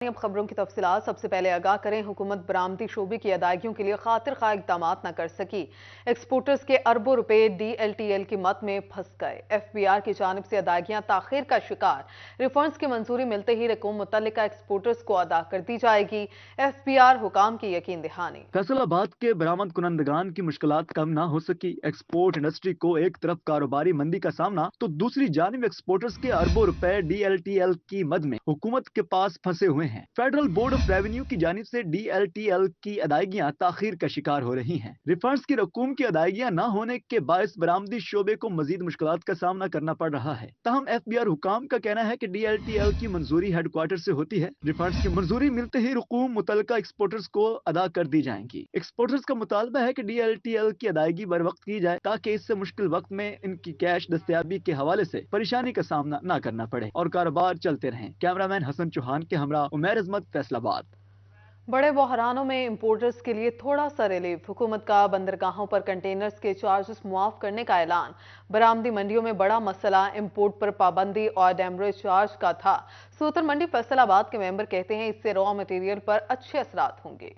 अब खबरों की तफसीलात। सबसे पहले आगाह करें, हुकूमत बरामदी शोबे की अदायगियों के लिए खातिर खा इकदाम न कर सकी। एक्सपोर्टर्स के अरबों रुपए DLTL की मद में फंस गए। FBR की जानिब से अदायगियां ताखीर का शिकार। रिफंड्स की मंजूरी मिलते ही रकम मुतल्लिका एक्सपोर्टर्स को अदा कर दी जाएगी। FBR हुकाम की यकीन दहानी। फैसलाबाद के बरामद कुनंदगान की मुश्किलात कम ना हो सकी। एक्सपोर्ट इंडस्ट्री को एक तरफ कारोबारी मंदी का सामना तो दूसरी जानिब एक्सपोर्टर्स के अरबों रुपए DLTL की मद में हुकूमत के पास फंसे हुए हैं। फेडरल बोर्ड ऑफ रेवेन्यू की जानिब से DLTL की अदायगियां ताखीर का शिकार हो रही हैं। रिफंड्स की रकूम की अदायगियां न होने के बायस बरामदी शोबे को मजीद मुश्किलात का सामना करना पड़ रहा है। ताहम FBR हुकाम का कहना है कि DLTL की मंजूरी हेडक्वार्टर से होती है। रिफंड्स की मंजूरी मिलते ही रकूम मुतल्लिका एक्सपोर्टर्स को अदा कर दी जाएंगी। एक्सपोर्टर्स का मुतालबा है कि DLTL की अदायगी बर वक्त की जाए ताकि इससे मुश्किल वक्त में इनकी कैश दस्तयाबी के हवाले से परेशानी का सामना न करना पड़े और कारोबार चलते रहें। कैमरामैन हसन चौहान के हमरा उमैर अजमत, फैसलाबाद। बड़े बहरानों में इंपोर्टर्स के लिए थोड़ा सा रिलीफ। हुकूमत का बंदरगाहों पर कंटेनर्स के चार्जेस मुआफ करने का ऐलान। बरामदी मंडियों में बड़ा मसला इंपोर्ट पर पाबंदी और डेमरेज चार्ज का था। सूतर मंडी फैसलाबाद के मेंबर कहते हैं इससे रॉ मटेरियल पर अच्छे असरात होंगे।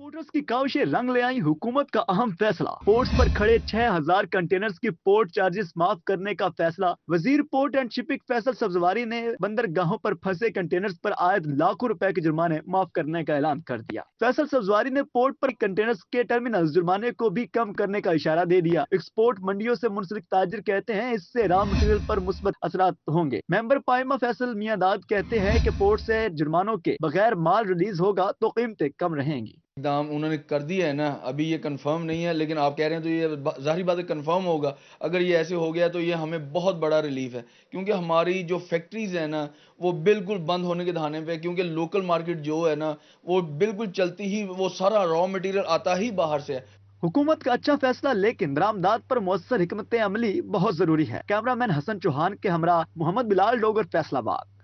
पोर्ट्स की काविशें रंग ले आई हुकूमत का अहम फैसला। पोर्ट्स पर खड़े 6000 कंटेनर्स की पोर्ट चार्जेस माफ करने का फैसला। वजीर port and shipping Faisal Sabzwari ने बंदरगाहों पर फंसे कंटेनर्स पर आयद लाखों रुपए के जुर्माने माफ करने का ऐलान कर दिया। फैसल सब्जवारी ने पोर्ट पर कंटेनर्स के टर्मिनल जुर्माने को भी कम करने का इशारा दे दिया। एक्सपोर्ट मंडियों से मुंसलिक ताजिर कहते हैं इससे रॉ मटेरियल पर मुस्बत असरात होंगे। मेंबर पाइमा फैसल मियांदाद कहते हैं कि पोर्ट से जुर्मानों के बगैर माल रिलीज होगा तो कीमतें कम रहेंगी। दाम उन्होंने कर दिया है ना, अभी ये कंफर्म नहीं है, लेकिन आप कह रहे हैं तो ये जाहिर बात है कंफर्म होगा। अगर ये ऐसे हो गया तो ये हमें बहुत बड़ा रिलीफ है, क्योंकि हमारी जो फैक्ट्रीज है ना वो बिल्कुल बंद होने के दहाने पे, क्योंकि लोकल मार्केट जो है ना वो बिल्कुल चलती ही, वो सारा रॉ मटेरियल आता ही बाहर से है। हुकूमत का अच्छा फैसला, लेकिन बरामदात पर मौसर हिकमत अमली बहुत जरूरी है। कैमरामैन हसन चौहान के हमरा मोहम्मद बिलाल डोगर, फैसलाबाद।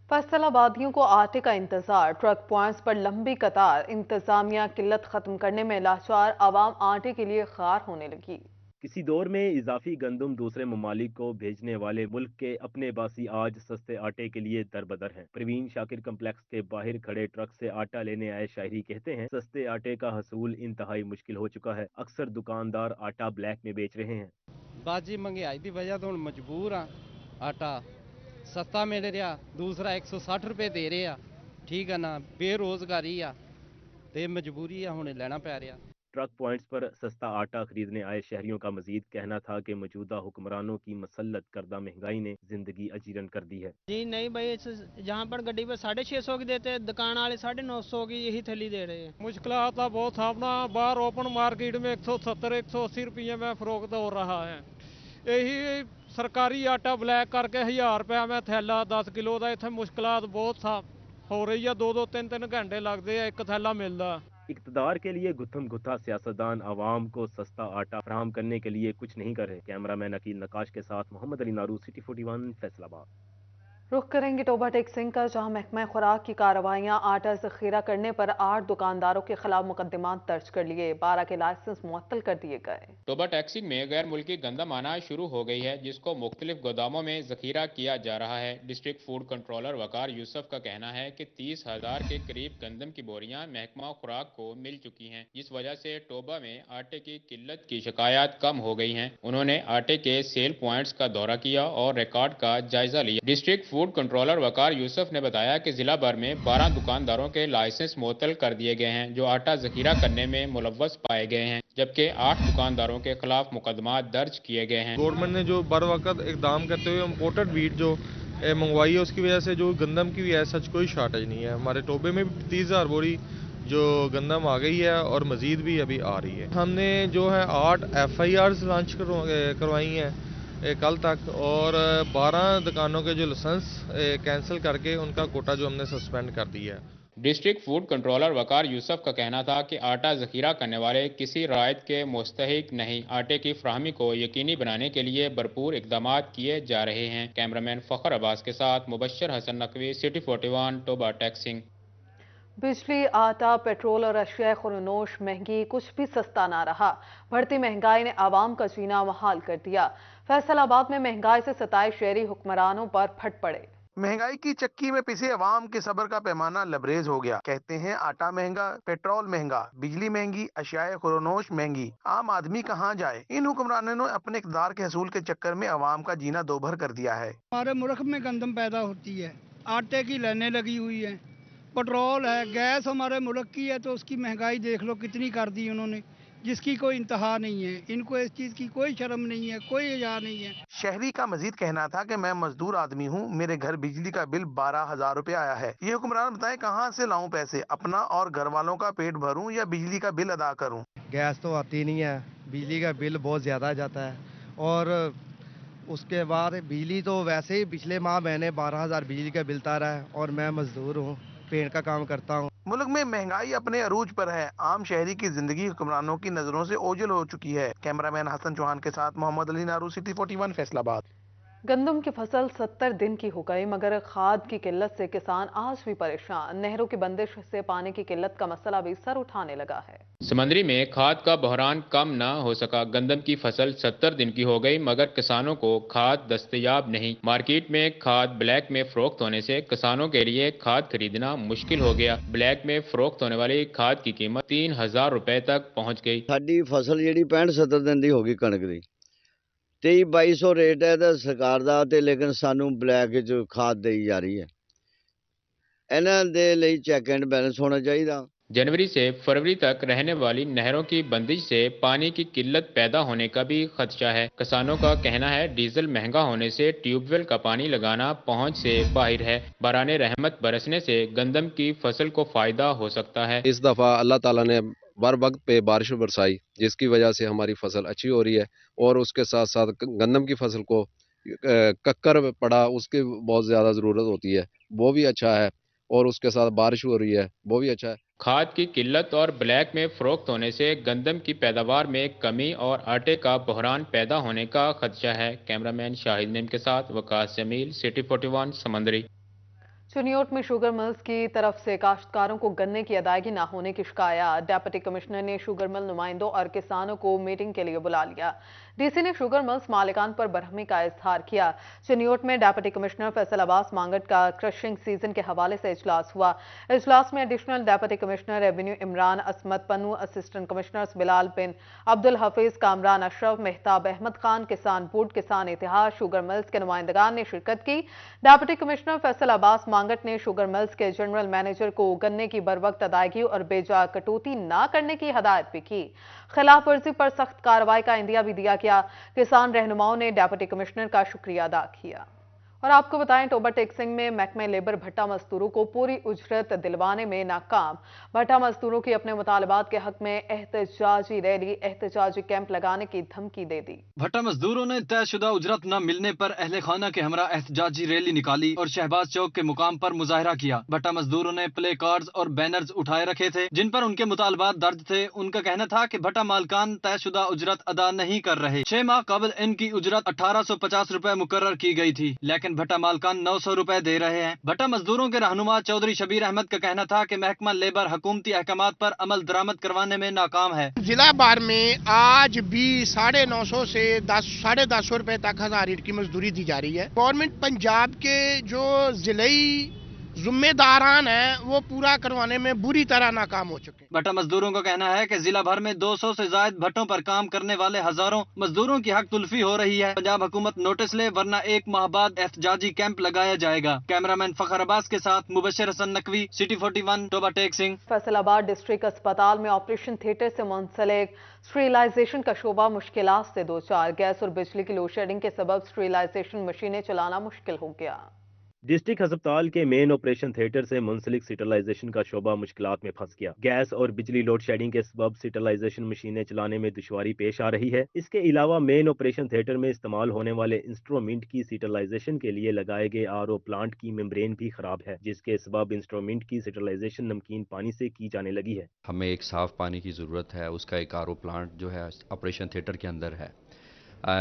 फैसलाबादियों को आटे का इंतजार। ट्रक पॉइंट्स पर लंबी कतार। इंतजामिया किल्लत खत्म करने में लाचार। आवाम आटे के लिए खार होने लगी। किसी दौर में इजाफी गंदम दूसरे ममालिक को भेजने वाले मुल्क के अपने बासी आज सस्ते आटे के लिए दरबदर हैं। प्रवीण शाकिर कम्प्लेक्स के बाहर खड़े ट्रक से आटा लेने आए शायरी कहते हैं सस्ते आटे का हसूल इंतहाई मुश्किल हो चुका है। अक्सर दुकानदार आटा ब्लैक में बेच रहे हैं। बाजी महंगाई की वजह तो मजबूर हाँ, आटा सस्ता मिल रहा, दूसरा 160 रुपए दे रहे आ, ठीक है ना, बेरोजगारी आ ते मजबूरी आ, हुणे लेना पै रहा। ट्रक पॉइंट्स पर सस्ता आटा खरीदने आए शहरियों का मजीद कहना था कि मौजूदा हुक्मरानों की मसल्लत करदा महंगाई ने जिंदगी अजीरन कर दी है। जी नहीं भाई, जहाँ पर गड्डी पर 650 की देते हैं, दुकान वाले 950 की यही थैली दे रहे हैं। मुश्किल आता बहुत सामना, बाहर ओपन मार्केट में 170-180 रुपये में फरोख्त हो रहा है। यही सरकारी आटा ब्लैक करके 1000 रुपया में थैला 10 किलो का, इतने मुश्किल बहुत सा हो रही है। 2-2 3-3 घंटे लगते हैं एक थैला मिलता। इक़्तिदार के लिए गुत्थम गुत्था सियासतदान आवाम को सस्ता आटा फराहम करने के लिए कुछ नहीं कर रहे। कैमरामैन अकील नकाश के साथ मोहम्मद अली नारू, सिटी 41, फैसलाबाद। रुख करेंगे टोबा टेक्सिंग का, जहां महकमा खुराक की कार्रवाइयां। आटा जखीरा करने पर 8 दुकानदारों के खिलाफ मुकदमात दर्ज कर लिए। 12 के लाइसेंस मुअत्तल कर दिए गए। टोबा टैक्सिंग में गैर मुल्की गंदम आना शुरू हो गई है, जिसको मुख्तलिफ गोदामों में जखीरा किया जा रहा है। डिस्ट्रिक्ट फूड कंट्रोलर वकार यूसुफ का कहना है कि 30,000 के करीब गंदम की बोरियां महकमा खुराक को मिल चुकी हैं, जिस वजह से टोबा में आटे की किल्लत की शिकायत कम हो गई हैं। उन्होंने आटे के सेल पॉइंट्स का दौरा किया और रिकॉर्ड का जायजा लिया। डिस्ट्रिक्ट फूड कंट्रोलर वकार यूसुफ ने बताया कि जिला भर में 12 दुकानदारों के लाइसेंस मुअत्तल कर दिए गए हैं, जो आटा जखीरा करने में मुलव्वस पाए गए हैं, जबकि 8 दुकानदारों के खिलाफ मुकदमा दर्ज किए गए हैं। गवर्नमेंट ने जो बर वक्त इकदाम करते हुए इम्पोर्टेड वीट जो मंगवाई है, उसकी वजह से जो गंदम की भी है सच कोई शॉर्टेज नहीं है। हमारे टोबे में भी 30,000 बोरी जो गंदम आ गई है और मजीद भी अभी आ रही है। हमने जो है 8 FIRs लॉन्च करवाई हैं कल तक, और 12 दुकानों के जो लाइसेंस कैंसिल करके उनका कोटा जो हमने सस्पेंड कर दिया है। डिस्ट्रिक्ट फूड कंट्रोलर वकार यूसुफ का कहना था कि आटा जखीरा करने वाले किसी रायत के मुस्तहिक नहीं। आटे की फ्राहमी को यकीनी बनाने के लिए भरपूर इकदाम किए जा रहे हैं। कैमरामैन फखर अब्बास के साथ Mubashar Hasan Naqvi, city 41, Toba taxing. बिजली, आटा, पेट्रोल और अशिया खुरनोश महंगी, कुछ भी सस्ता ना रहा। बढ़ती महंगाई ने आवाम का जीना मुहाल कर दिया। फैसलाबाद में महंगाई से सताए शहरी हुक्मरानों पर फट पड़े। महंगाई की चक्की में पिसे अवाम के सब्र का पैमाना लबरेज हो गया। कहते हैं आटा महंगा, पेट्रोल महंगा, बिजली महंगी, अशियाए खुरोनोश महंगी, आम आदमी कहाँ जाए। इन हुक्मरानों ने अपने इक़्तिदार के हसूल के चक्कर में अवाम का जीना दोभर कर दिया है। हमारे मुल्क में गंदम पैदा होती है, आटे की लाइनें लगी हुई हैं, पेट्रोल है, गैस हमारे मुल्क की है, तो उसकी महंगाई देख लो कितनी कर दी उन्होंने, जिसकी कोई इंतहा नहीं है। इनको इस चीज़ की कोई शर्म नहीं है, कोई हया नहीं है। शहरी का मजीद कहना था कि मैं मजदूर आदमी हूँ, मेरे घर बिजली का बिल 12,000 रुपए आया है। ये हुक्मरान बताएं कहाँ से लाऊं पैसे, अपना और घर वालों का पेट भरूं या बिजली का बिल अदा करूं। गैस तो आती नहीं है, बिजली का बिल बहुत ज़्यादा जाता है, और उसके बाद बिजली तो वैसे ही पिछले माह मैंने 12,000 बिजली का बिल तारा है, और मैं मजदूर हूँ, पेंट का काम करता हूँ। मुल्क में महंगाई अपने अरूज पर है। आम शहरी की जिंदगी हुक्मरानों की नजरों से ओझल हो चुकी है। कैमरामैन हसन चौहान के साथ मोहम्मद अली नारू, सिटी 41 फैसलाबाद। गंदम की फसल 70 दिन की हो गई, मगर खाद की किल्लत से किसान आज भी परेशान। नहरों की बंदिश से पानी की किल्लत का मसला भी सर उठाने लगा है। समंदरी में खाद का बहरान कम न हो सका। गंदम की फसल 70 दिन की हो गई, मगर किसानों को खाद दस्तयाब नहीं। मार्केट में खाद ब्लैक में फरोख्त होने से किसानों के लिए खाद खरीदना मुश्किल हो गया। ब्लैक में फरोख्त होने वाली खाद की कीमत 3,000 रुपए तक पहुँच गई। साडी फसल जी 65-70 दिन की होगी कणक की, 2300-2200 रेट है तो सरकार का, लेकिन सानू ब्लैक च खाद दी जा रही है। इन्हां दे लई चैक एंड बैलेंस होना चाहिए। जनवरी से फरवरी तक रहने वाली नहरों की बंदिश से पानी की किल्लत पैदा होने का भी खदशा है। किसानों का कहना है डीजल महंगा होने से ट्यूबवेल का पानी लगाना पहुंच से बाहर है। बराने रहमत बरसने से गंदम की फसल को फायदा हो सकता है। इस दफा अल्लाह ताला ने बर वक्त पे बारिश बरसाई, जिसकी वजह से हमारी फसल अच्छी हो रही है, और उसके साथ साथ गंदम की फसल को कक्कर पड़ा, उसकी बहुत ज़्यादा ज़रूरत होती है, वो भी अच्छा है, और उसके साथ बारिश हो रही है, वो भी अच्छा है। खाद की किल्लत और ब्लैक में फरोख्त होने से गंदम की पैदावार में कमी और आटे का बहरान पैदा होने का खदशा है। कैमरामैन शाहिद नईम के साथ वकास जमील, सिटी 41 समंदरी। चुनियोट में शुगर मिल्स की तरफ से काश्तकारों को गन्ने की अदायगी न होने की शिकायत। डिप्टी कमिश्नर ने शुगर मिल नुमाइंदों और किसानों को मीटिंग के लिए बुला लिया। डीसी ने शुगर मिल्स मालिकान पर बरहमी का इजहार किया। चुनियोट में डिप्टी कमिश्नर फैसल अब्बास मांगट का क्रशिंग सीजन के हवाले से इजलास हुआ। इजलास में additional deputy commissioner revenue Imran असमत पन्नू, असिस्टेंट कमिश्नर्स बिलाल बिन अब्दुल हफीज, कामरान अशरफ, मेहताब अहमद खान, किसान बोर्ड, किसान इतिहाद, शुगर मिल्स के नुमाइंदगान ने शिरकत की। डिप्टी कमिश्नर फैसल अब्बास मांगट ने शुगर मिल्स के जनरल मैनेजर को गन्ने की बरवक्त अदायगी और बेजा कटौती न करने की हदायत भी की। खिलाफ वर्जी पर सख्त कार्रवाई का इंदिया भी दिया गया। किसान रहनुमाओं ने डिप्टी कमिश्नर का शुक्रिया अदा किया। और आपको बताएं, टोबा टेक्सिंग में महकमे लेबर भट्टा मजदूरों को पूरी उजरत दिलवाने में नाकाम। भट्टा मजदूरों की अपने मुतालबात के हक में एहतजाजी रैली, एहतजाजी कैंप लगाने की धमकी दे दी। भट्टा मजदूरों ने तयशुदा उजरत न मिलने पर अहले खाना के हमरा एहतजाजी रैली निकाली और शहबाज चौक के मुकाम पर मुजाहरा किया। भट्टा मजदूरों ने प्ले कार्ड्स और बैनर्स उठाए रखे थे जिन पर उनके मुतालबात दर्ज थे। उनका कहना था कि भट्टा मालकान तयशुदा उजरत अदा नहीं कर रहे। 6 माह कबल इनकी उजरत 1850 रुपए मुकर्रर की गई थी, लेकिन भट्टा मालकान 900 रुपए दे रहे हैं। भट्टा मजदूरों के रहनुमा चौधरी शबीर अहमद का कहना था कि महकमा लेबर हुकूमती अहकामात पर अमल दरामद करवाने में नाकाम है। जिला बार में आज भी 950 से 10-10.5 रुपए तक 1000 ईंट की मजदूरी दी जा रही है। गवर्नमेंट पंजाब के जो जिलाई जिम्मेदारान है वो पूरा करवाने में बुरी तरह नाकाम हो चुके हैं। भट्टा मजदूरों का कहना है कि जिला भर में 200 से ज्यादा भट्टों पर काम करने वाले हजारों मजदूरों की हक तुल्फी हो रही है। पंजाब हुकूमत नोटिस ले, वरना 1 माह बाद एहतजाजी कैंप लगाया जाएगा। कैमरामैन फखर अब्बास के साथ Mubashar Hasan Naqvi, city 41, Toba टेक्सिंग। Faisalabad district अस्पताल में ऑपरेशन थिएटर से मुंसलिक स्टेरिलाइजेशन का शोबा मुश्किलात से दो चार। गैस और बिजली की लोड शेडिंग के सबब स्टेरिलाइजेशन मशीनें चलाना मुश्किल हो गया। डिस्ट्रिक्ट अस्पताल के मेन ऑपरेशन थिएटर से मुंसलिक स्टेरिलाइजेशन का शोबा मुश्किलात में फंस गया। गैस और बिजली लोड शेडिंग के सबब स्टेरिलाइजेशन मशीनें चलाने में दुश्वारी पेश आ रही है। इसके अलावा मेन ऑपरेशन थिएटर में इस्तेमाल होने वाले इंस्ट्रूमेंट की स्टेरिलाइजेशन के लिए लगाए गए आरओ प्लांट की मेम्ब्रेन भी खराब है, जिसके सबब इंस्ट्रूमेंट की स्टेरिलाइजेशन नमकीन पानी से की जाने लगी है। हमें एक साफ पानी की ज़रूरत है, उसका एक आरओ प्लांट जो है ऑपरेशन थिएटर के अंदर है।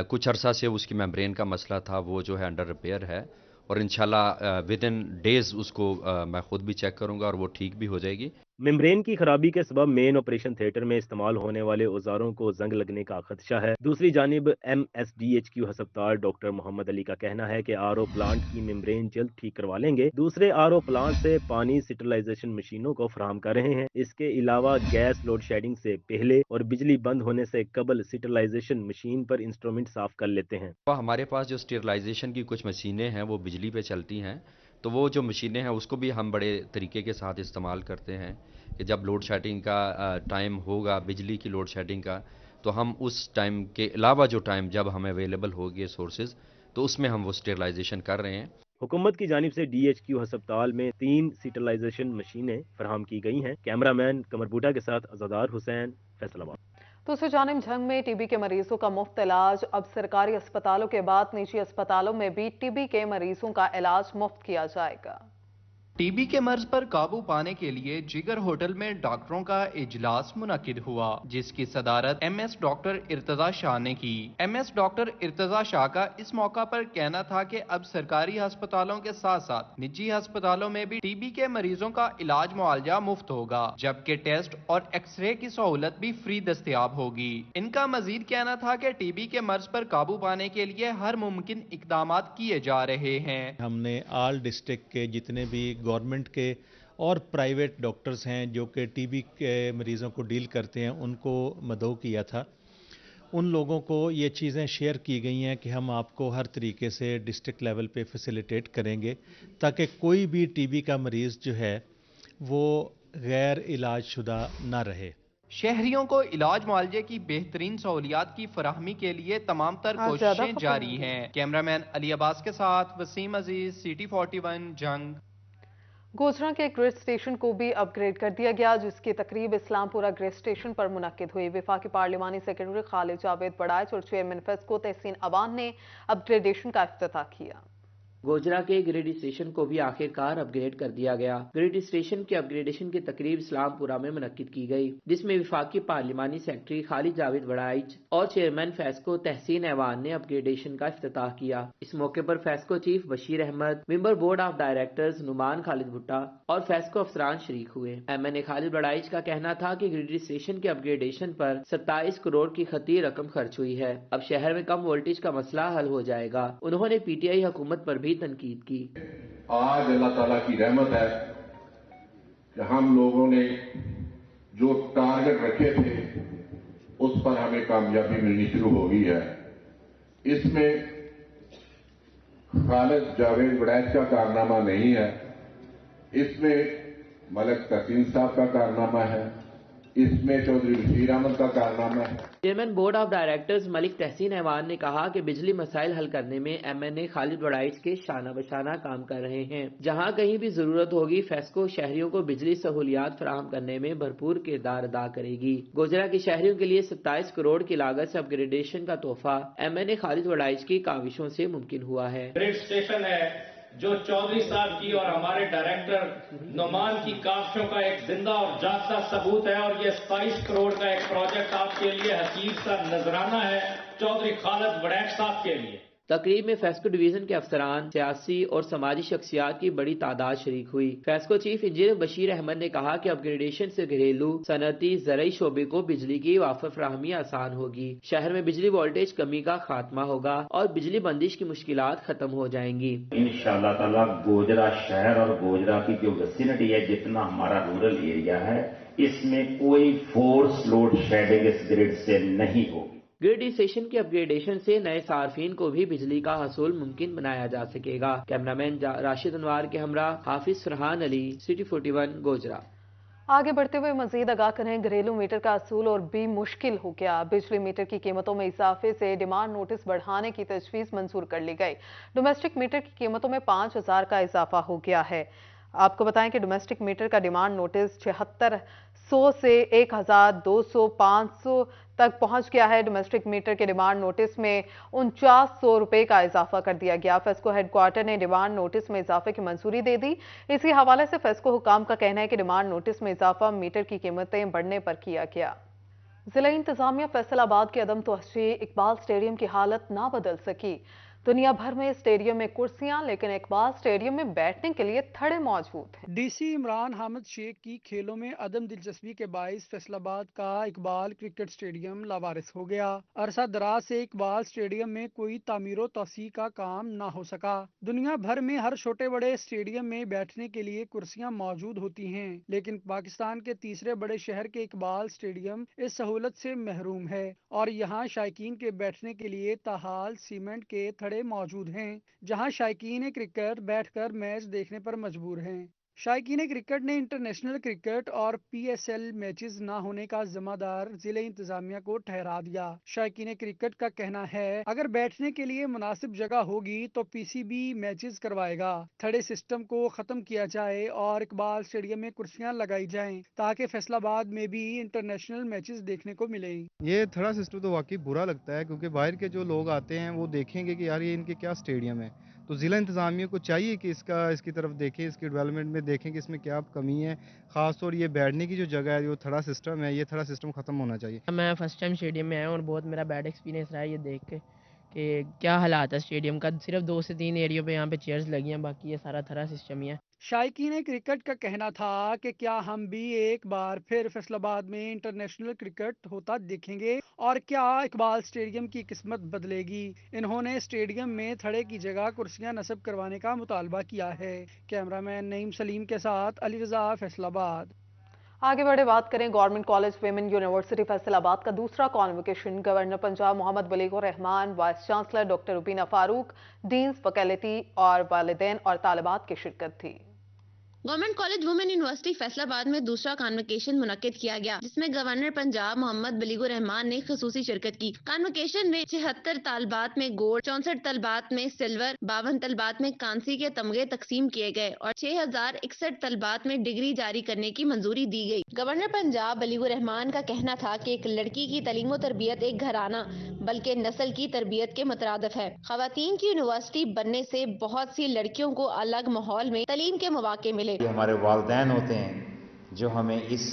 कुछ अरसा से उसकी मेम्ब्रेन का मसला था, वो जो है अंडर रिपेयर है, और इंशाल्लाह विद इन डेज उसको मैं खुद भी चेक करूंगा और वो ठीक भी हो जाएगी। मेम्ब्रेन की खराबी के सबब मेन ऑपरेशन थिएटर में इस्तेमाल होने वाले औजारों को जंग लगने का खदशा है। दूसरी जानिब MSDHQ अस्पताल डॉक्टर मोहम्मद अली का कहना है कि आरओ प्लांट की मेम्ब्रेन जल्द ठीक करवा लेंगे। दूसरे आरओ प्लांट से पानी स्टरलाइजेशन मशीनों को फराहम कर रहे हैं। इसके अलावा गैस लोड शेडिंग से पहले और बिजली बंद होने से कबल स्टरलाइजेशन मशीन पर इंस्ट्रूमेंट साफ कर लेते हैं। हमारे पास जो स्टरलाइजेशन की कुछ मशीनें हैं वो बिजली पे चलती हैं, तो वो जो मशीनें हैं उसको भी हम बड़े तरीके के साथ इस्तेमाल करते हैं कि जब लोड शेडिंग का टाइम होगा, बिजली की लोड शेडिंग का, तो हम उस टाइम के अलावा जो टाइम जब हमें अवेलेबल होगी सोर्सेज, तो उसमें हम वो स्टरलाइजेशन कर रहे हैं। हुकूमत की जानिब से DHQ अस्पताल में 3 स्टरलाइजेशन मशीनें फराहम की गई हैं। कैमरामैन कमर बूटा के साथ अज़ादार हुसैन, फैसलाबाद। दूसरी जानिब झंग में टीबी के मरीजों का मुफ्त इलाज। अब सरकारी अस्पतालों के बाद निजी अस्पतालों में भी टीबी के मरीजों का इलाज मुफ्त किया जाएगा। टीबी के मर्ज पर काबू पाने के लिए जिगर होटल में डॉक्टरों का इजलास मुनक्किद हुआ, जिसकी सदारत MS डॉक्टर इर्तजा शाह ने की। MS डॉक्टर इर्तजा शाह का इस मौका पर कहना था कि अब सरकारी अस्पतालों के साथ साथ निजी अस्पतालों में भी टीबी के मरीजों का इलाज मुआवजा मुफ्त होगा, जबकि टेस्ट और एक्सरे की सहूलत भी फ्री दस्तयाब होगी। इनका मजीद कहना था कि टीबी के मर्ज पर काबू पाने के लिए हर मुमकिन इकदाम किए जा रहे हैं। हमने ऑल डिस्ट्रिक्ट के जितने भी गवर्नमेंट के और प्राइवेट डॉक्टर्स हैं जो कि टीबी के मरीज़ों को डील करते हैं, उनको मदऊ किया था। उन लोगों को ये चीज़ें शेयर की गई हैं कि हम आपको हर तरीके से डिस्ट्रिक्ट लेवल पे फैसिलिटेट करेंगे ताकि कोई भी टीबी का मरीज़ जो है वो गैर इलाज शुदा ना रहे। शहरियों को इलाज मुआवजे की बेहतरीन सहूलियात की फराहमी के लिए तमाम तर कोशिशें जारी हैं। कैमरामैन अली अब्बास के साथ वसीम अजीज, CT41 जंग। गोजरा के एक ग्रिड स्टेशन को भी अपग्रेड कर दिया गया, जिसकी तकरीब इस्लामपुरा ग्रिड स्टेशन पर मुनक्किद हुई। वफाकी पार्लिमानी सेक्रेटरी खालिद जावेद बड़ाइच और चेयरमैन फेस्को तहसीन अवान ने अपग्रेडेशन का इफ्तिताह किया। गोजरा के ग्रिड स्टेशन को भी आखिरकार अपग्रेड कर दिया गया। ग्रिड स्टेशन के अपग्रेडेशन की तकरीब इस्लामपुरा में मुनक्किद की गई, जिसमें वफाकी पार्लिमानी सेक्रेटरी खालिद जावेद बड़ाइच और चेयरमैन फेस्को तहसीन ऐवान ने अपग्रेडेशन का इफ्तिताह किया। इस मौके पर FESCO chief Bashir Ahmad, member board of directors Noman Khalid Bhutta और फेस्को अफसरान शरीक हुए। MNA खालिद बड़ाइच का कहना था कि ग्रिड स्टेशन के अपग्रेडेशन पर 27 करोड़ की खती रकम खर्च हुई है। अब शहर में कम वोल्टेज का मसला हल हो जाएगा। उन्होंने PTI हुकूमत पर भी तनकीद की। आज अल्लाह ताला की रहमत है कि हम लोगों ने जो टारगेट रखे थे उस पर हमें कामयाबी मिलनी शुरू हो गई है। इसमें खालिद जावेद बड़ाइच का कारनामा नहीं है, इसमें मलिक तहसीन साहब का कारनामा है, इसमें चौधरी बशीर अहमद का कारनामा है। Chairman board of directors Malik Tehseen Aiwan ने कहा कि बिजली मसाइल हल करने में MNA खालिद बड़ाइच के शाना बशाना काम कर रहे हैं। जहां कहीं भी जरूरत होगी फेस्को शहरियों को बिजली सहूलियात फराहम करने में भरपूर किरदार अदा करेगी। गोजरा के शहरियों के लिए 27 करोड़ की लागत से अपग्रेडेशन का तोहफा MNA खालिद बड़ाइच की काविशों से मुमकिन हुआ है। ग्रिड स्टेशन है जो चौधरी साहब की और हमारे डायरेक्टर नुमान की काविशों का एक जिंदा और जागता सबूत है, और ये 27 करोड़ का एक प्रोजेक्ट आपके लिए हकीर सा नजराना है चौधरी खालिद बड़ाइच साहब के लिए। तकरीब में फेस्को डिवीजन के अफसरान, सियासी और समाजी शख्सियात की बड़ी तादाद शरीक हुई। फेस्को चीफ इंजीनियर बशीर अहमद ने कहा कि अपग्रेडेशन से घरेलू, सनती, ज़रई शोबे को बिजली की वाफर फराहमी आसान होगी। शहर में बिजली वोल्टेज कमी का खात्मा होगा और बिजली बंदिश की मुश्किलात खत्म हो जाएंगी। इंशाअल्लाह ताला गोजरा शहर और गोजरा की जो विसिनिटी है, जितना हमारा रूरल एरिया है, इसमें कोई फोर्स लोड शेडिंग इस ग्रिड से नहीं होगी। ग्रिड स्टेशन के अपग्रेडेशन से नए सार्फिन को भी बिजली का हसूल मुमकिन बनाया जा सकेगा। कैमरामैन राशिद अनवार के हमरा हाफिज फरहान अली, CT41 गोजरा। आगे बढ़ते हुए मजीद आगाह करें, घरेलू मीटर का असूल और भी मुश्किल हो गया। बिजली मीटर की कीमतों में इजाफे से डिमांड नोटिस बढ़ाने की तजवीज़ मंजूर कर ली गई। डोमेस्टिक मीटर की कीमतों में 5000 का इजाफा हो गया है। आपको बताएं कि डोमेस्टिक मीटर का डिमांड नोटिस 7600 से 1200, 500 तक पहुंच गया है। डोमेस्टिक मीटर के डिमांड नोटिस में 4900 रुपए का इजाफा कर दिया गया। फेस्को हेडक्वार्टर ने डिमांड नोटिस में इजाफे की मंजूरी दे दी। इसी हवाले से फेस्को हुकाम का कहना है कि डिमांड नोटिस में इजाफा मीटर की कीमतें बढ़ने पर किया गया। जिला इंतजामिया फैसलाबाद के अदम तोहशी इकबाल स्टेडियम की हालत ना बदल सकी। दुनिया भर में स्टेडियम में कुर्सियां, लेकिन इकबाल स्टेडियम में बैठने के लिए थड़े मौजूद हैं। डीसी इमरान हामिद शेख की खेलों में अदम दिलचस्पी के बाइस फैसलाबाद का इकबाल क्रिकेट स्टेडियम लावारिस हो गया। अरसा दराज से इकबाल स्टेडियम में कोई तामीरो तोसी का काम न हो सका। दुनिया भर में हर छोटे बड़े स्टेडियम में बैठने के लिए कुर्सियां मौजूद होती हैं, लेकिन पाकिस्तान के तीसरे बड़े शहर के इकबाल स्टेडियम इस सहूलत से महरूम है और यहाँ शायकीन के बैठने के लिए ताहाल सीमेंट के थड़े मौजूद हैं, जहां शायकीन क्रिकेट बैठकर मैच देखने पर मजबूर हैं। शायकीन क्रिकेट ने इंटरनेशनल क्रिकेट और PSL मैचेस न होने का जिम्मेदार जिले इंतजामिया को ठहरा दिया। शायकीन क्रिकेट का कहना है अगर बैठने के लिए मुनासिब जगह होगी तो PCB मैचेस करवाएगा। थड़े सिस्टम को खत्म किया जाए और इकबाल स्टेडियम में कुर्सियां लगाई जाएं ताकि फैसलाबाद में भी इंटरनेशनल मैचेस देखने को मिले। ये थड़ा सिस्टम तो वाकई बुरा लगता है, क्योंकि बाहर के जो लोग आते हैं वो देखेंगे कि यार ये इनके क्या स्टेडियम है, तो ज़िला इंतज़ामिया को चाहिए कि इसकी तरफ देखें, इसकी डेवलपमेंट में देखें कि इसमें क्या कमी है। ख़ास तौर ये बैठने की जो जगह है, जो थड़ा सिस्टम है, ये थड़ा सिस्टम ख़त्म होना चाहिए। मैं फर्स्ट टाइम स्टेडियम में आया हूँ और बहुत मेरा बैड एक्सपीरियंस रहा है ये देख के कि क्या हालात है स्टेडियम का। सिर्फ 2 से 3 एरियो पे यहाँ पे चेयर्स लगी हैं, बाकी ये सारा थड़ा सिस्टम ही है। शायकीन क्रिकेट का कहना था कि क्या हम भी एक बार फिर फैसलाबाद में इंटरनेशनल क्रिकेट होता देखेंगे और क्या इकबाल स्टेडियम की किस्मत बदलेगी। इन्होंने स्टेडियम में थड़े की जगह कुर्सियां नस्ब करवाने का मुतालबा किया है। कैमरामैन नईम सलीम के साथ अली रजा, फैसलाबाद। आगे बढ़े बात करें government college women university Faisalabad का दूसरा convocation. Governor Punjab Mohammad Balighur Rehman, vice chancellor doctor Rubina Farooq, deans, faculty और वालिदैन और तालिबात की शिरकत थी। Government college women university Faisalabad में दूसरा कॉन्वोकेशन मुनक्किद किया गया, जिसमें गवर्नर पंजाब मोहम्मद बलीगुर रहमान ने खसूसी शिरकत की। कॉन्वोकेशन में 76 तलबात में गोल्ड, 64 तलबात में सिल्वर, 52 तलबात में कांसी के तमगे तकसीम किए गए और 6061 तलबात में डिग्री जारी करने की मंजूरी दी गई। गवर्नर पंजाब बलीगुर रहमान का कहना था कि एक लड़की की तालीम और तरबियत एक घराना बल्कि नस्ल की तरबियत के मुतरादिफ है। खवातीन की यूनिवर्सिटी बनने से बहुत सी लड़कियों को अलग माहौल में तालीम के मौके मिले। ये हमारे वालिदैन होते हैं जो हमें इस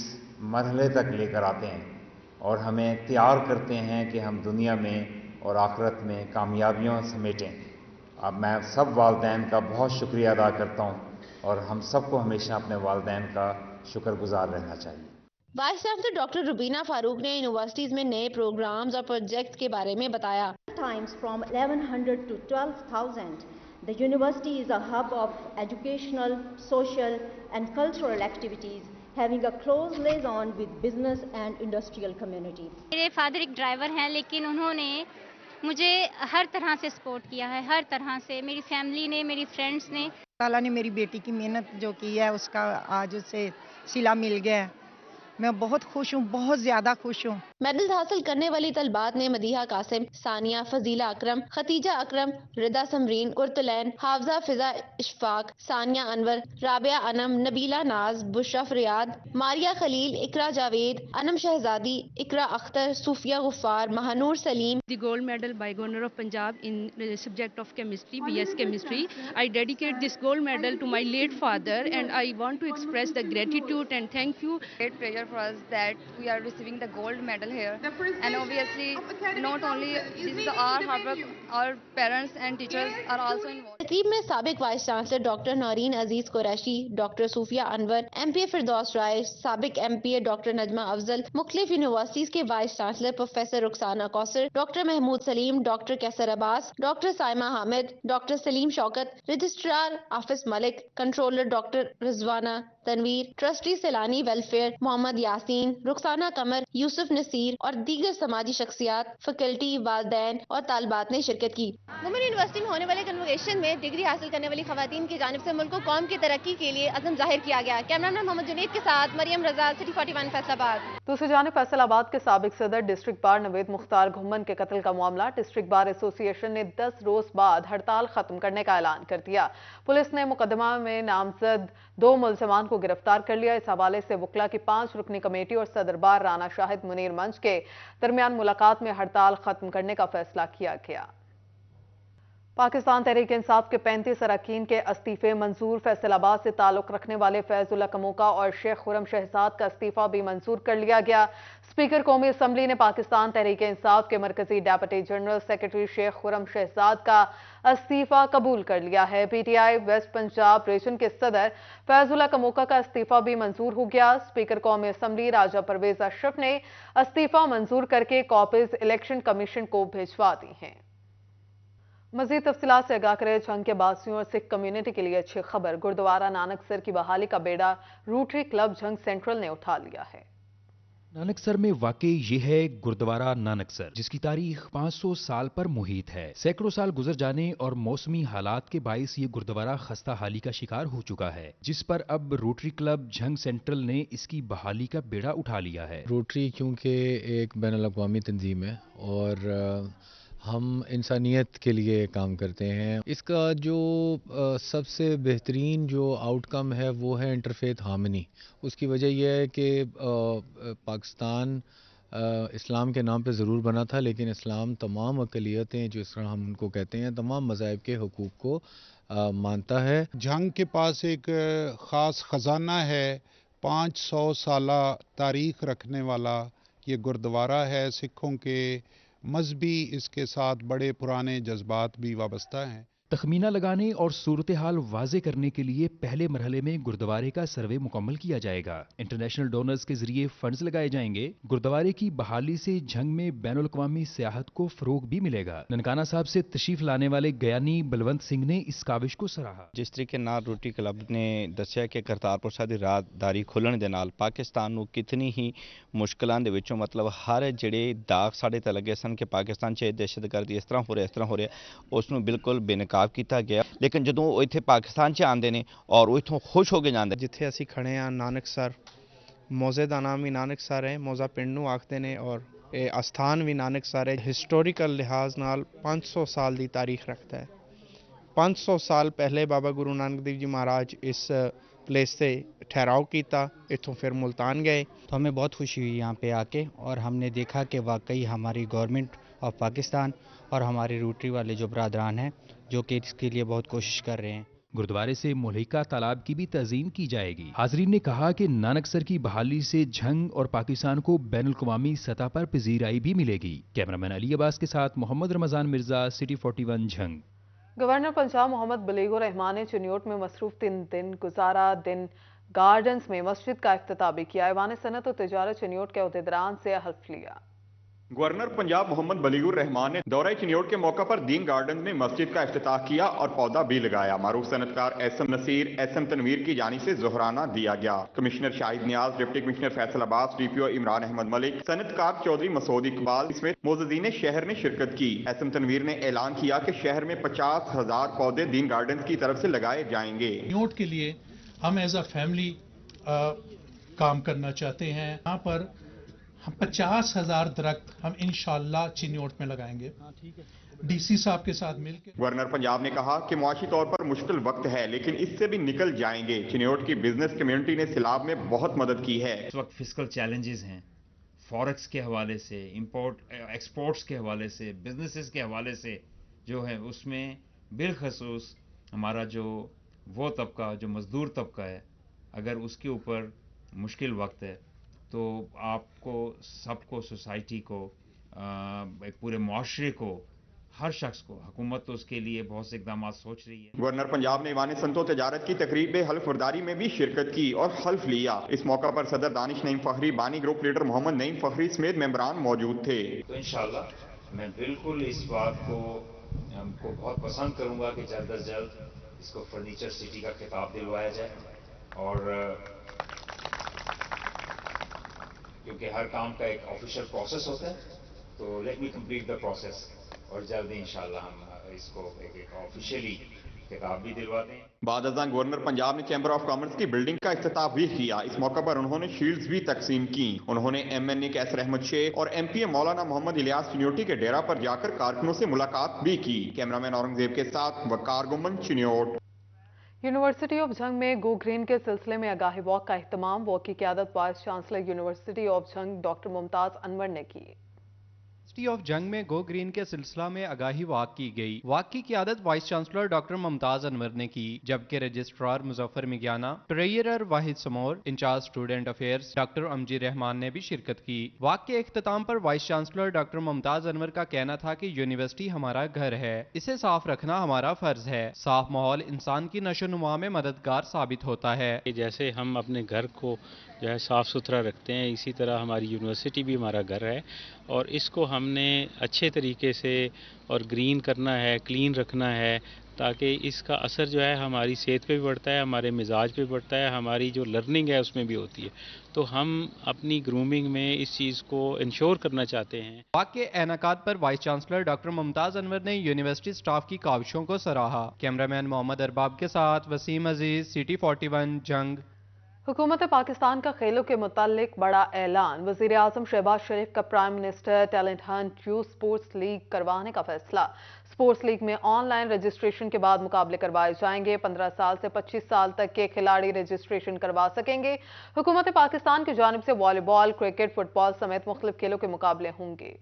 मरहले तक लेकर आते हैं और हमें तैयार करते हैं कि हम दुनिया में और आखिरत में कामयाबियों समेटें। अब मैं सब वालिदैन का बहुत शुक्रिया अदा करता हूँ और हम सबको हमेशा अपने वालिदैन का शुक्रगुजार रहना चाहिए। Vice chancellor doctor Rubina Farooq ने यूनिवर्सिटीज में नए प्रोग्राम्स और प्रोजेक्ट्स के बारे में बताया। Times from 1100 to 12,000. The university is a hub of educational, social and cultural activities, having a close liaison with business and industrial community. मेरे फादर एक ड्राइवर हैं, लेकिन उन्होंने मुझे हर तरह से सपोर्ट किया है, हर तरह से। मेरी फैमिली ने, मेरी फ्रेंड्स ने। ताला ने मेरी बेटी की मेहनत जो की है उसका आज उसे सिला मिल गया। मैं बहुत खुश हूँ, बहुत ज्यादा खुश हूँ। मेडल हासिल करने वाली तलबात ने मदीहा कासिम, सानिया, फजीला अकरम, खतीजा अकरम, रिदा समरीन, कुर्तलैन, हाफजा फिजा इशफाक, सानिया अनवर, राबिया अनम, नबीला नाज, बुशरा फरियाद, मारिया खलील, इकरा जावेद, अनम शहजादी, इकरा अख्तर, सूफिया गुफ्फार, Mahnoor Salim. The gold medal by Governor of Punjab in the subject of chemistry, BS Chemistry. I dedicate this gold medal to my late father and I want to express the gratitude and thank you. Great pleasure for us that we are receiving the gold medal here, and obviously not only this is our hard work, our parents and teachers are also involved. तकरीब में साबिक vice chancellor doctor Naureen Aziz Qureshi, doctor Sufia Anwar, MPA Firdaus Rai, साबिक MPA doctor Najma Afzal, मुख्तलिफ universities के vice chancellor professor Rukhsana Kausar, doctor Mahmood Saleem, doctor Qaiser Abbas, doctor Saima Hamid, doctor Saleem Shaukat, registrar आफिस Malik, controller doctor Rizwana Tanveer, trustee Sailani welfare Mohammad Yasin, Rukhsana Qamar, Yusuf Naseer और दीगर समाजी शख्सियात, फैकल्टी, वालिदैन और तालिबात ने शिरकत की। वुमेन यूनिवर्सिटी में होने वाले कन्वोकेशन में डिग्री हासिल करने वाली खवातीन की जानिब से मुल्क को कौम की तरक्की के लिए अज़म जाहिर किया गया। कैमरामैन मोहम्मद जुनैद के साथ मरियम रजा, सिटी 41 फैसलाबाद। दूसरी जानिब फैसलाबाद के साबिक सदर डिस्ट्रिक्ट बार नवेद मुख्तार घुम्मन के कत्ल का मामला, डिस्ट्रिक्ट बार एसोसिएशन ने 10 रोज बाद हड़ताल खत्म करने का ऐलान कर दिया। पुलिस ने मुकदमा में नामजद 2 मुलजमान को गिरफ्तार कर लिया। इस हवाले से वकला की 5 रुकनी कमेटी और सदर बार राना शाहिद मुनीर मंच के दरमियान मुलाकात में हड़ताल खत्म करने का फैसला किया गया। पाकिस्तान तहरीक इंसाफ के 35 अरकान के इस्तीफे मंजूर। फैसलाबाद से ताल्लुक रखने वाले फैजुल्लाह कमोका और शेख खुरम शहजाद का इस्तीफा भी मंजूर कर लिया गया। स्पीकर कौमी असम्बली ने पाकिस्तान तहरीक इंसाफ के मरकजी deputy general secretary Sheikh Khurram Shahzad का इस्तीफा कबूल कर लिया है। पीटीआई वेस्ट पंजाब रीजन के सदर फैजुल्लाह कमोका का इस्तीफा भी मंजूर हो गया। स्पीकर कौमी असम्बली राजा परवेज अशरफ ने इस्तीफा मंजूर करके कॉपीज इलेक्शन कमीशन को भिजवा दी हैं। मजीद तफसीलात से आगाह करे जंग के बासियों और सिख कम्युनिटी के लिए अच्छी खबर। गुरुद्वारा नानकसर की बहाली का बेड़ा रोटरी क्लब जंग सेंट्रल ने उठा लिया है। नानकसर में वाकई ये है गुरुद्वारा नानकसर, जिसकी तारीख 500 साल पर मुहित है। सैकड़ों साल गुजर जाने और मौसमी हालात के बायस ये गुरुद्वारा खस्ता हाली का शिकार हो चुका है, जिस पर अब रोटरी क्लब जंग सेंट्रल ने इसकी बहाली का बेड़ा उठा लिया है। रोटरी क्योंकि एक बैनुल अक़वामी तंजीम है और हम इंसानियत के लिए काम करते हैं। इसका जो सबसे बेहतरीन जो आउटकम है वो है इंटरफेथ हार्मनी। उसकी वजह यह है कि पाकिस्तान इस्लाम के नाम पे ज़रूर बना था, लेकिन इस्लाम तमाम अक़लियतें जो इस तरह हम उनको कहते हैं तमाम मज़ाहिब के हुकूक़ को मानता है। जंग के पास एक ख़ास ख़जाना है, 500 साला तारीख़ रखने वाला ये गुरुद्वारा है। सिखों के मजहबी इसके साथ बड़े पुराने जज्बात भी वाबस्ता हैं। तखमीना लगाने और सूरत हाल वाजे करने के लिए पहले मरहले में गुरुद्वारे का सर्वे मुकम्मल किया जाएगा। इंटरनेशनल डोनर्स के जरिए फंड्स लगाए जाएंगे। गुरुद्वारे की बहाली से जंग में बैनुल अक़वामी सियाहत को फरोग भी मिलेगा। ननकाना साहब से तशरीफ लाने वाले गयानी बलवंत सिंह ने इस काविश को सराहा। जिस तरीके नाल रोटरी क्लब ने दस्सिया कि करतारपुर साहिब दी राहदारी खुलण दे नाल पाकिस्तान नूं कितनी ही मुश्किलां दे विचों मतलब हर जिहड़े दाग साडे ते लगे सन कि पाकिस्तान च दहशतगर्दी इस तरह हो रहा उस नूं बिल्कुल बेनकाब किया गया। लेकिन जदों इत्थे पाकिस्तान च आंदे ने और वो इत्थों खुश हो के जांदे। जिथे असीं खड़े हाँ नानकसर, मौजे दा नाम भी नानकसर है, मौजा पिंड नूं आखदे ने और ये अस्थान भी नानकसर है। हिस्टोरिकल लिहाज नाल 500 साल की तारीख रखता है। 500 साल पहले बाबा गुरु नानक देव जी महाराज इस प्लेस से ठहराव किया, इत्थों फिर मुल्तान गए। तो हमें बहुत खुशी हुई यहाँ पे आके और हमने देखा कि वाकई हमारी गवर्नमेंट ऑफ पाकिस्तान और हमारे रोटरी वाले जो बरादरान हैं जो कि इसके लिए बहुत कोशिश कर रहे हैं। गुरुद्वारे से मुल्हिका तालाब की भी तज़ीम की जाएगी। हाजरीन ने कहा कि नानकसर की बहाली से जंग और पाकिस्तान को बैनुल अक़वामी सतह पर पजीराई भी मिलेगी। कैमरामैन अली अब्बास के साथ मोहम्मद रमजान मिर्जा, सिटी 41 जंग। गवर्नर पंजाब मोहम्मद बलीगुर रहमान ने चिन्योट में मसरूफ 3 दिन गुजारा दिन गार्डन्स में मस्जिद का इफ्तिताह भी किया। ऐवान सनत और तिजारत चिन्योट के अहदेदारान से हल्फ लिया। गवर्नर पंजाब मोहम्मद बलीगुर रहमान ने दौरा चिन्योट के मौका पर दीन गार्डन में मस्जिद का इफ्तिताह किया और पौधा भी लगाया। मारूफ सनतकार एसएम नसीर, एसएम तनवीर की जानिब से जोहराना दिया गया। Commissioner Shahid Niaz, deputy commissioner Faisalabad, DPO Imran Ahmad Malik, सनतकार चौधरी मसूद इकबाल समेत मौजूदीन शहर ने शिरकत की। एसएम तनवीर ने ऐलान किया कि शहर में 50,000 पौधे दीन गार्डन की तरफ से लगाए जाएंगे। चिन्योट के लिए हम एज अ फैमिली काम करना चाहते हैं। यहाँ पर हम 50,000 दरख्त हम इंशाअल्लाह चिन्योट में लगाएंगे डीसी साहब के साथ मिलकर। गवर्नर पंजाब ने कहा कि मुआशी तौर पर मुश्किल वक्त है लेकिन इससे भी निकल जाएंगे। चिन्योट की बिजनेस कम्युनिटी ने सैलाब में बहुत मदद की है। इस वक्त फिस्कल चैलेंजेस हैं, फॉरेक्स के हवाले से, इंपोर्ट एक्सपोर्ट्स के हवाले से, बिजनेसेस के हवाले से जो है उसमें बिलखसूस हमारा जो वो तबका जो मजदूर तबका है, अगर उसके ऊपर मुश्किल वक्त है तो आपको सबको, सोसाइटी को, एक पूरे मुआशरे को, हर शख्स को, हुकूमत तो उसके लिए बहुत से इकदाम सोच रही है। गवर्नर पंजाब ने ईवान संतो तिजारत की तकरीब में हल्फ बर्दारी में भी शिरकत की और हल्फ लिया। इस मौका पर सदर दानिश नईम फखरी, बानी ग्रुप लीडर मोहम्मद नईम फखरी समेत मेंबरान मौजूद थे। तो इंशाअल्लाह मैं बिल्कुल इस बात को हमको बहुत पसंद करूंगा कि जल्द अज जल्द इसको फर्नीचर सिटी का खिताब दिलवाया जाए और क्योंकि हर काम का एक ऑफिशियल प्रोसेस होता है, तो let me complete the process और जल्द इंशाल्लाह हम इसको एक ऑफिशियली खिताब भी दिलवाते हैं। बाद अज़ां गवर्नर पंजाब ने चैम्बर ऑफ कॉमर्स की बिल्डिंग का इफ्तिताह भी किया। इस मौका पर उन्होंने शील्ड्स भी तकसीम की। उन्होंने एमएनए कैसर अहमद शेख और एमपीए मौलाना मोहम्मद इलियास चिन्योटी के डेरा पर जाकर कारकुनों से मुलाकात भी की। कैमरामैन औरंगजेब के साथ वकार गुमन, चिन्योट। यूनिवर्सिटी ऑफ जंग में गो ग्रीन के सिलसिले में आगाही वॉक का एहतमाम। वॉक की क़यादत वाइस चांसलर यूनिवर्सिटी ऑफ जंग डॉक्टर मुमताज अनवर ने की। यूनिवर्सिटी ऑफ जंग में गो ग्रीन के सिलसिला में आगाही वाक की गई। वाक की क़ियादत vice chancellor doctor Mumtaz Anwar ने की, जबकि registrar Muzaffar Migyana, treasurer Wahid Samor, incharge student affairs doctor Amji Rehman ने भी शिरकत की। वाक के इख्तिताम पर vice chancellor doctor Mumtaz Anwar का कहना था कि यूनिवर्सिटी हमारा घर है, इसे साफ रखना हमारा फर्ज है। साफ माहौल इंसान की नशोनुमा में मददगार साबित होता है। जैसे हम अपने घर को जो है साफ़ सुथरा रखते हैं, इसी तरह हमारी यूनिवर्सिटी भी हमारा घर है और इसको हमने अच्छे तरीके से और ग्रीन करना है, क्लीन रखना है, ताकि इसका असर जो है हमारी सेहत पे भी पड़ता है, हमारे मिजाज पे पड़ता है, हमारी जो लर्निंग है उसमें भी होती है। तो हम अपनी ग्रूमिंग में इस चीज़ को इंश्योर करना चाहते हैं। वाक के एनाकाद पर vice chancellor doctor Mumtaz Anwar ने यूनिवर्सिटी स्टाफ की काविशों को सराहा। कैमरामैन मोहम्मद अरबाब के साथ वसीम अजीज, सिटी 41 जंग। हुकूमत पाकिस्तान का खेलों के मुतालिक बड़ा ऐलान। वज़ीर आज़म शहबाज शरीफ का prime minister talent Hunt youth sports league करवाने का फैसला। स्पोर्ट्स लीग में ऑनलाइन रजिस्ट्रेशन के बाद मुकाबले करवाए जाएंगे। 15 साल से 25 साल तक के खिलाड़ी रजिस्ट्रेशन करवा सकेंगे। हुकूमत पाकिस्तान की जानिब से वॉलीबॉल, क्रिकेट, फुटबॉल समेत मुख्तलिफ खेलों के मुकाबले होंगे।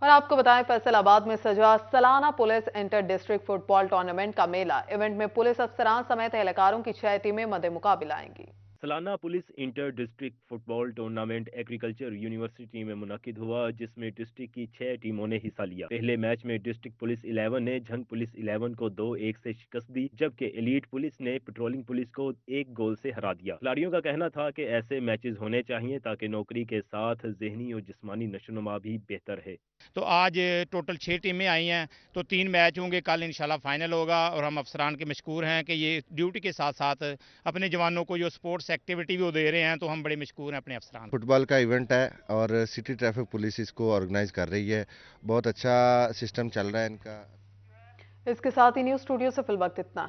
और आपको बताएं, फैसलाबाद में सजा सालाना police inter district football tournament का मेला। इवेंट में पुलिस अफसरान समेत एहलकारों की 6 टीमें मद्दे मुकाबला आएंगी। सालाना police inter district football tournament agriculture university में मुनक्किद हुआ, जिसमें डिस्ट्रिक्ट की 6 टीमों ने हिस्सा लिया। पहले मैच में डिस्ट्रिक्ट पुलिस 11 ने झंग पुलिस 11 को 2-1 से शिकस्त दी, जबकि एलीट पुलिस ने पेट्रोलिंग पुलिस को 1 गोल से हरा दिया। खिलाड़ियों का कहना था कि ऐसे मैचेस होने चाहिए ताकि नौकरी के साथ जहनी और जिस्मानी नशोनुमा भी बेहतर है। तो आज टोटल 6 टीमें आई हैं, तो 3 मैच होंगे, कल इंशाल्लाह फाइनल होगा। और हम अफसरान के मशकूर हैं कि ये ड्यूटी के साथ साथ अपने जवानों को जो स्पोर्ट्स एक्टिविटी भी वो दे रहे हैं, तो हम बड़े मशकूर हैं अपने अफसरान। फुटबॉल का इवेंट है और सिटी ट्रैफिक पुलिस इसको ऑर्गेनाइज कर रही है। बहुत अच्छा सिस्टम चल रहा है इनका। इसके साथ ही न्यूज़ स्टूडियो से फिल वक्त इतना।